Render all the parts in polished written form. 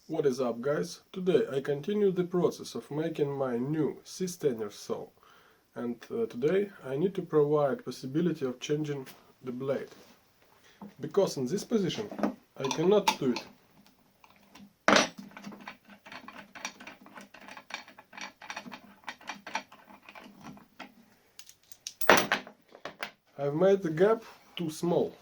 What is up, guys? Today I continue the process of making my new Systainer saw, and today I need to provide possibility of changing the blade, because in this position I cannot do it. I've made the gap too small.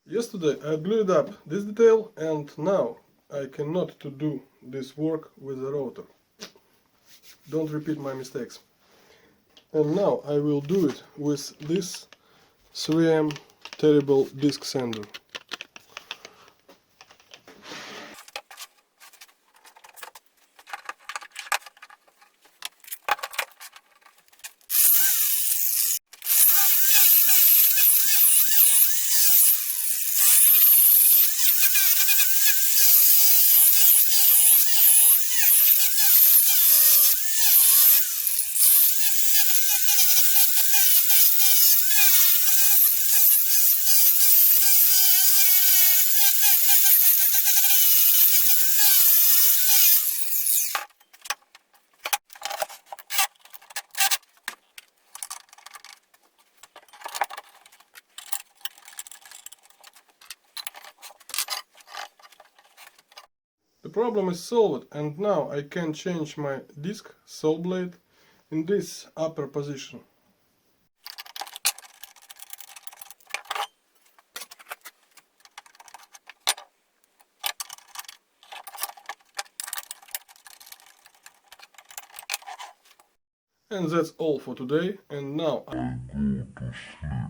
Yesterday I glued up this detail, and now I cannot to do this work with the rotor. Don't repeat my mistakes. And now I will do it with this 3M terrible disc sander. The problem is solved, and now I can change my disc saw blade in this upper position. And that's all for today, and now I go to sleep.